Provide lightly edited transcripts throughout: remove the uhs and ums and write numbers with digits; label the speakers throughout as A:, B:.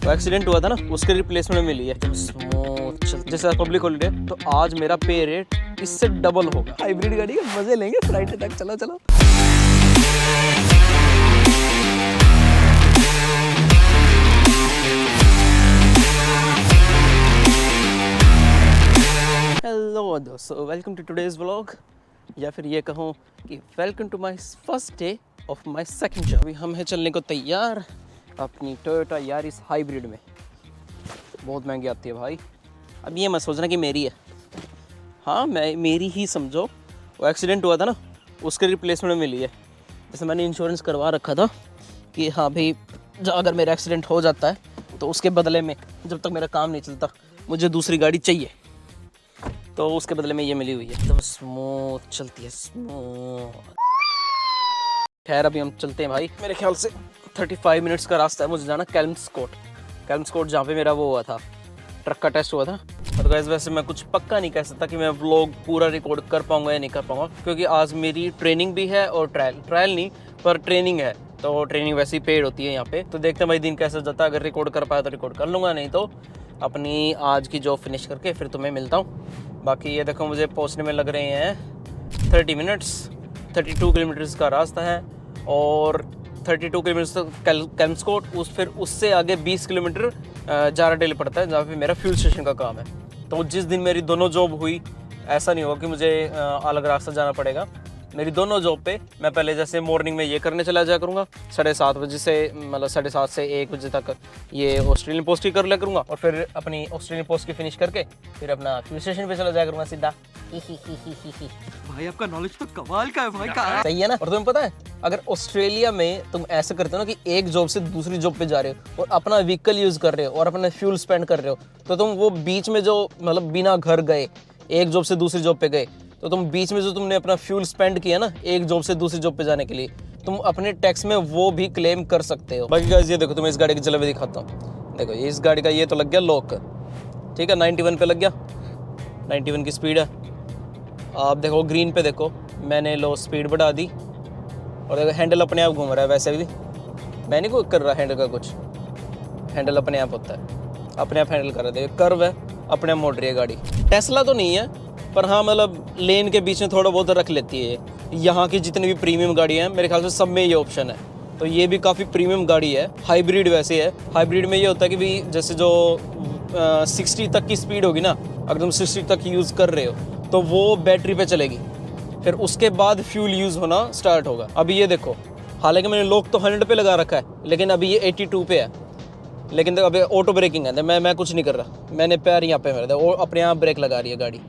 A: वो एक्सीडेंट हुआ था ना, उसके रिप्लेसमेंट मिली है। स्मूथ चल, जैसे पब्लिक हॉलीडे, तो आज मेरा पे रेट इससे डबल होगा। हाइब्रिड गाड़ी के मजे लेंगे फ्राइडे तक। चलो चलो। हेलो दोस्तों, वेलकम टू टुडेज व्लॉग, या फिर ये कहूँ कि welcome to my first day of my second job. अभी हम हैं चलने को तैयार अपनी टोयोटा यारिस हाइब्रिड में। बहुत महंगी आती है भाई। अब ये मत सोचना कि मेरी है, हाँ मेरी ही समझो। वो एक्सीडेंट हुआ था ना, उसके रिप्लेसमेंट में मिली है। जैसे मैंने इंश्योरेंस करवा रखा था कि हाँ भाई, अगर मेरा एक्सीडेंट हो जाता है तो उसके बदले में, जब तक मेरा काम नहीं चलता, मुझे दूसरी गाड़ी चाहिए, तो उसके बदले में ये मिली हुई है। एकदम स्मूथ चलती है, स्मूथ। खैर अभी हम चलते हैं भाई। मेरे ख्याल से 35 मिनट्स का रास्ता है मुझे जाना कैल्म्सकोट, जहाँ पे मेरा वो हुआ था, ट्रक का टेस्ट हुआ था। और गाइस वैसे मैं कुछ पक्का नहीं कह सकता कि मैं व्लॉग पूरा रिकॉर्ड कर पाऊंगा या नहीं कर पाऊंगा, क्योंकि आज मेरी ट्रेनिंग भी है और ट्रायल नहीं पर ट्रेनिंग है। तो ट्रेनिंग वैसे ही पेड होती है यहाँ पे। तो देखते हैं भाई दिन कैसा जाता है। अगर रिकॉर्ड कर पाया तो रिकॉर्ड कर लूँगा, नहीं तो अपनी आज की जॉब फिनिश करके फिर तुम्हें मिलता हूँ। बाकी ये देखो, मुझे पहुँचने में लग रहे हैं 30 मिनट्स। 32 किलोमीटर्स का रास्ता है और 32 किलोमीटर तक कैल्म्सकोट, फिर उससे आगे 20 किलोमीटर जाराडेल पड़ता है, जहाँ पे मेरा फ्यूल स्टेशन का काम है। तो जिस दिन मेरी दोनों जॉब हुई, ऐसा नहीं होगा कि मुझे अलग रास्ता जाना पड़ेगा। मेरी दोनों जॉब पे मैं पहले जैसे मॉर्निंग में ये करने चला जाया करूँगा 7:30 बजे से, मतलब 7:30 से 1 बजे तक ये ऑस्ट्रेलियन पोस्ट की कर लिया करूँगा, और फिर अपनी ऑस्ट्रेलियन पोस्ट की फिनिश करके फिर अपना फ्यूल स्टेशन पे चला जाया करूँगा सीधा।
B: भाई आपका नॉलेज तो कमाल का है भाई। का
A: सही है ना। और तुम्हें पता है, अगर ऑस्ट्रेलिया में तुम ऐसे करते हो ना कि एक जॉब से दूसरी जॉब पे जा रहे हो और अपना व्हीकल यूज कर रहे हो और अपना फ्यूल स्पेंड कर रहे हो, तो तुम वो बीच में जो मतलब बिना घर गए एक जॉब से दूसरी जॉब पे गए, तो तुम बीच में जो तुमने अपना फ्यूल स्पेंड किया ना एक जॉब से दूसरी जॉब पे जाने के लिए, तुम अपने टैक्स में वो भी क्लेम कर सकते हो। बाकी गाइस ये देखो, तुम्हें इस गाड़ी की जलवे दिखाता हूँ। देखो इस गाड़ी का ये तो लग गया लॉक, ठीक है, 91 पे लग गया, 91 की स्पीड है। आप देखो ग्रीन पे देखो, मैंने लो स्पीड बढ़ा दी और देखो हैंडल अपने आप घूम रहा है। वैसे भी मैं नहीं कोई कर रहा हैंडल का कुछ, हैंडल अपने आप होता है, अपने आप हैंडल कर रहा है। देखो कर्व है, अपने आप मोड़ रही है गाड़ी। टेस्ला तो नहीं है, पर हाँ मतलब लेन के बीच में थोड़ा बहुत रख लेती है। यहाँ की जितनी भी प्रीमियम गाड़ी हैं मेरे ख्याल से सब में ये ऑप्शन है, तो ये भी काफ़ी प्रीमियम गाड़ी है। हाइब्रिड वैसे है, हाइब्रिड में ये होता है कि भी जैसे जो 60 तक की स्पीड होगी ना, अगर तुम 60 तक यूज़ कर रहे हो तो वो बैटरी पे चलेगी, फिर उसके बाद फ्यूल यूज़ होना स्टार्ट होगा। अभी ये देखो, हालांकि मैंने लॉक तो 100 पे लगा रखा है, लेकिन अभी ये 82 पे है। लेकिन देखो अभी ऑटो ब्रेकिंग है, मैं कुछ नहीं कर रहा, मैंने पैर यहाँ पे मेरा और अपने आप ब्रेक लगा रही है गाड़ी।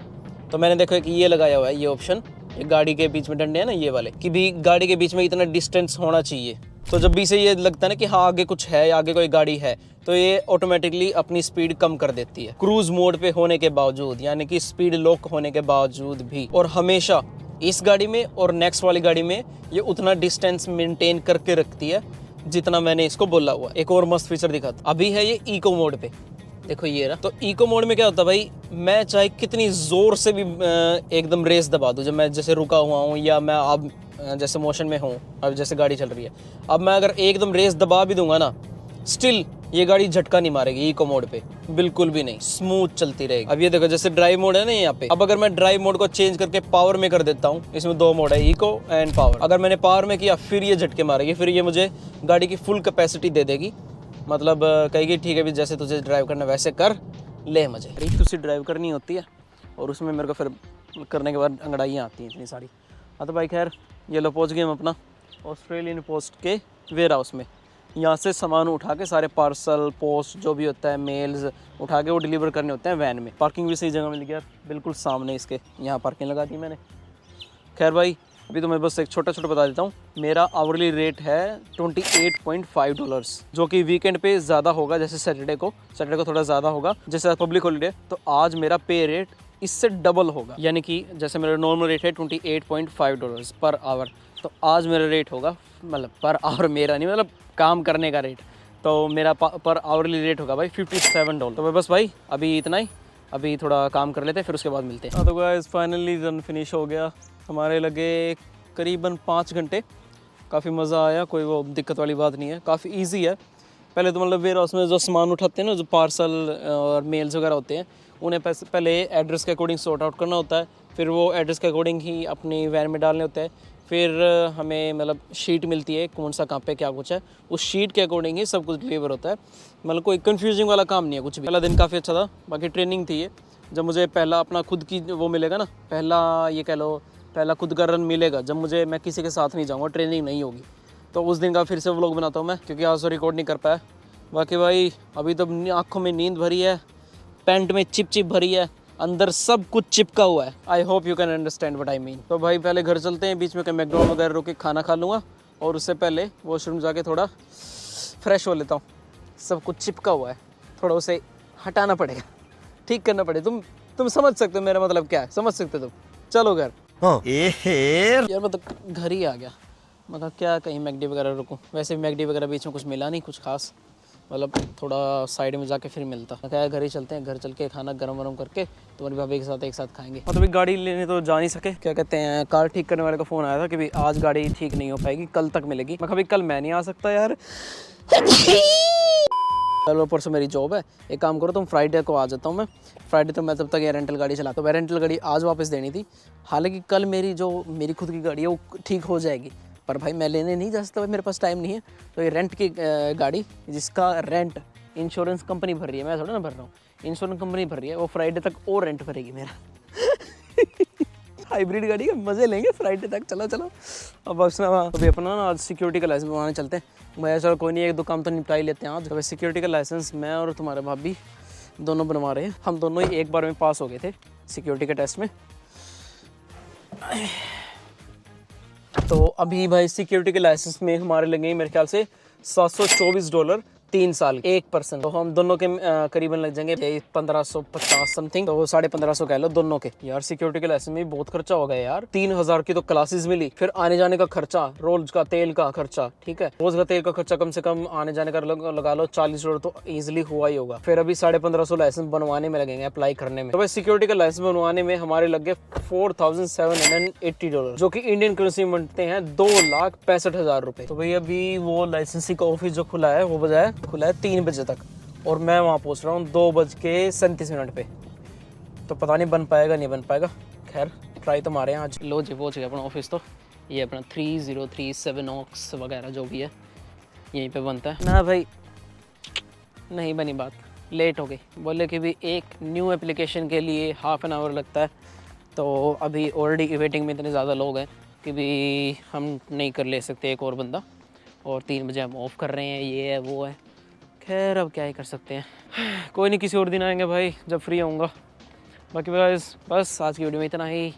A: तो मैंने देखो कि ये लगाया हुआ है ये ऑप्शन, ये गाड़ी के बीच में डंडे हैं ना ये वाले, कि भी गाड़ी के बीच में इतना डिस्टेंस होना चाहिए। तो जब भी से ये लगता है ना कि हाँ आगे कुछ है या आगे कोई गाड़ी है, तो ये ऑटोमेटिकली अपनी स्पीड कम कर देती है, क्रूज मोड पे होने के बावजूद, यानी कि स्पीड लॉक होने के बावजूद भी। और हमेशा इस गाड़ी में और नेक्स्ट वाली गाड़ी में ये उतना डिस्टेंस मेंटेन करके रखती है जितना मैंने इसको बोला हुआ। एक और मस्त फीचर दिखाता, अभी है ये इको मोड पे, देखो ये रहा। तो इको मोड में क्या होता है भाई, मैं चाहे कितनी ज़ोर से भी एकदम रेस दबा दूँ, जब मैं जैसे रुका हुआ हूँ या मैं अब जैसे मोशन में हूँ, अब जैसे गाड़ी चल रही है, अब मैं अगर एकदम रेस दबा भी दूंगा ना, स्टिल ये गाड़ी झटका नहीं मारेगी इको मोड पे, बिल्कुल भी नहीं, स्मूथ चलती रहेगी। अब ये देखो जैसे ड्राइव मोड है ना यहाँ पे, अब अगर मैं ड्राइव मोड को चेंज करके पावर में कर देता हूँ, इसमें 2 मोड है, इको एंड पावर। अगर मैंने पावर में किया फिर ये झटके मारेगी, फिर ये मुझे गाड़ी की फुल कैपेसिटी दे देगी, मतलब कहेगी ठीक है भी जैसे तुझे ड्राइव करना वैसे कर ले मजे। अरे तुझसे ड्राइव करनी होती है और उसमें मेरे को फिर करने के बाद अंगड़ाइयाँ आती हैं इतनी सारी। हाँ तो भाई खैर ये लो पहुँच गए हम अपना ऑस्ट्रेलियन पोस्ट के वेयर हाउस में। यहाँ से सामान उठा के सारे पार्सल पोस्ट जो भी होता है मेल्स उठा के वो डिलीवर करने होते हैं वैन में। पार्किंग भी सही जगह मिल गया, बिल्कुल सामने इसके, यहाँ पार्किंग लगा दी मैंने। खैर भाई अभी तो मैं बस एक छोटा बता देता हूँ, मेरा आवरली रेट है $28.5, जो कि वीकेंड पे ज़्यादा होगा, जैसे सैटरडे को थोड़ा ज़्यादा होगा, जैसे पब्लिक हॉलीडे, तो आज मेरा पे रेट इससे डबल होगा। यानी कि जैसे मेरा नॉर्मल रेट है $28.5 पर आवर, तो आज मेरा रेट होगा, मतलब पर आवर मेरा नहीं, मतलब काम करने का रेट, तो मेरा पर आवरली रेट होगा भाई $57। तो बस भाई अभी इतना ही, अभी थोड़ा काम कर लेते हैं फिर उसके बाद मिलते हैं। हाँ तो गाइस फाइनली रन फिनिश हो गया, हमारे लगे करीबन 5 घंटे। काफ़ी मज़ा आया, कोई वो दिक्कत वाली बात नहीं है, काफ़ी इजी है। पहले तो मतलब वेयर हाउस में जो सामान उठाते हैं ना, जो पार्सल और मेल्स वगैरह होते हैं, उन्हें पहले एड्रेस के अकॉर्डिंग सॉर्ट आउट करना होता है, फिर वो एड्रेस के अकॉर्डिंग ही अपनी वैन में डालने होते हैं। फिर हमें मतलब शीट मिलती है कौन सा कहाँ पे क्या कुछ है, उस शीट के अकॉर्डिंग ही सब कुछ डिलीवर होता है। मतलब कोई कंफ्यूजिंग वाला काम नहीं है कुछ भी। पहला दिन काफ़ी अच्छा था, बाकी ट्रेनिंग थी ये। जब मुझे पहला अपना खुद की वो मिलेगा ना, पहला ये कह लो पहला खुद का रन मिलेगा, जब मुझे मैं किसी के साथ नहीं जाऊँगा, ट्रेनिंग नहीं होगी, तो उस दिन का फिर से व्लॉग बनाता हूँ मैं, क्योंकि आज तो रिकॉर्ड नहीं कर पाया। बाकी भाई अभी तो आँखों में नींद भरी है, पैंट में चिप चिप भरी है, अंदर सब कुछ चिपका हुआ है। I hope you can understand what I mean. तो भाई पहले घर चलते हैं, बीच में कहीं मैकडॉनल्ड वगैरह रुक के खाना खा लूँगा, और उससे पहले वॉशरूम जाके थोड़ा फ्रेश हो लेता हूँ। सब कुछ चिपका हुआ है, थोड़ा उसे हटाना पड़ेगा, ठीक करना पड़ेगा। तुम समझ सकते हो मेरा मतलब क्या है, समझ सकते हो तुम। चलो घर। यार मैं तो घर ही आ गया, मैं कहा क्या कहीं मैकडी वगैरह रुकूं। वैसे भी मैकडी वगैरह बीच में कुछ मिला नहीं कुछ खास, मतलब थोड़ा साइड में जाके फिर मिलता। मैं कहा घर ही चलते हैं, घर चल के खाना गरम वरम करके तुम्हारी भाभी के साथ एक साथ खाएंगे। मतलब एक गाड़ी लेने तो जा नहीं सके, क्या कहते हैं, कार ठीक करने वाले का फ़ोन आया था कि भाई आज गाड़ी ठीक नहीं हो पाएगी, कल तक मिलेगी। मैं कहा कल मैं नहीं आ सकता यार, कल परसों मेरी जॉब है। एक काम करो तुम फ्राइडे को आ जाता हूँ मैं, फ्राइडे तो मैं तब तक ये रेंटल गाड़ी चलाता हूँ। मैं रेंटल गाड़ी आज वापस देनी थी, हालांकि कल मेरी खुद की गाड़ी है वो ठीक हो जाएगी, पर भाई मैं लेने नहीं जा सकता, मेरे पास टाइम नहीं है। तो ये रेंट की गाड़ी जिसका रेंट इंश्योरेंस कंपनी भर रही है, मैं थोड़ा ना भर रहा हूँ, इंश्योरेंस कंपनी भर रही है, वो फ्राइडे तक और रेंट भरेगी मेरा। हाइब्रिड गाड़ी के मज़े लेंगे फ्राइडे तक। चलो अब बस ना अभी अपना ना आज सिक्योरिटी का लाइसेंस बनवाने चलते हैं। मैं चलो कोई नहीं, एक दो काम तो निपटा ही लेते हैं आज। तो सिक्योरिटी का लाइसेंस मैं और तुम्हारे भाभी दोनों बनवा रहे हैं। हम दोनों ही एक बार में पास हो गए थे सिक्योरिटी के टेस्ट में। तो अभी भाई सिक्योरिटी के लाइसेंस में हमारे लगेंगे मेरे ख्याल से $724 3 साल 1 पर्सन। तो हम दोनों के करीबन लग जाएंगे 1550 समथिंग, तो 1550 कह लो दोनों के। यार सिक्योरिटी के लाइसेंस में बहुत खर्चा हो गया यार। 3000 की तो क्लासेस मिली, फिर आने जाने का खर्चा, रोज का तेल का खर्चा, ठीक है, रोज का तेल का खर्चा कम से कम आने जाने का लगा लो $40 तो इजिली हुआ ही होगा। फिर अभी 1550 लाइसेंस बनवाने में लगेंगे, अप्लाई करने में। तो भाई सिक्योरिटी का लाइसेंस बनवाने में हमारे लग गए $4780, जो कि इंडियन करेंसी में बनते हैं $2,65,000 रुपए। तो भाई अभी वो लाइसेंसिंग का ऑफिस जो खुला है वो खुला है 3 बजे तक, और मैं वहाँ पहुँच रहा हूँ 2:37 पे। तो पता नहीं बन पाएगा नहीं बन पाएगा, खैर ट्राई तो मारे हैं आज। लो जी पहुँच गया अपना ऑफिस। तो ये अपना 3037 ऑक्स वगैरह जो भी है यहीं पे बनता है ना भाई। नहीं बनी बात, लेट हो गई। बोले कि भी एक न्यू एप्लीकेशन के लिए ½ एन आवर लगता है, तो अभी ऑलरेडी वेटिंग में इतने ज़्यादा लोग हैं कि भी हम नहीं कर ले सकते एक और बंदा, और 3 बजे हम ऑफ कर रहे हैं, ये है वो है। खैर अब क्या ही कर सकते हैं, कोई नहीं, किसी और दिन आएंगे भाई जब फ्री होऊंगा। बाकी बस आज की वीडियो में इतना ही।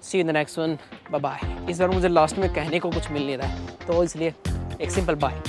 A: See in the next one, bye bye. इस बार मुझे लास्ट में कहने को कुछ मिल नहीं रहा है, तो इसलिए एक सिंपल बाय।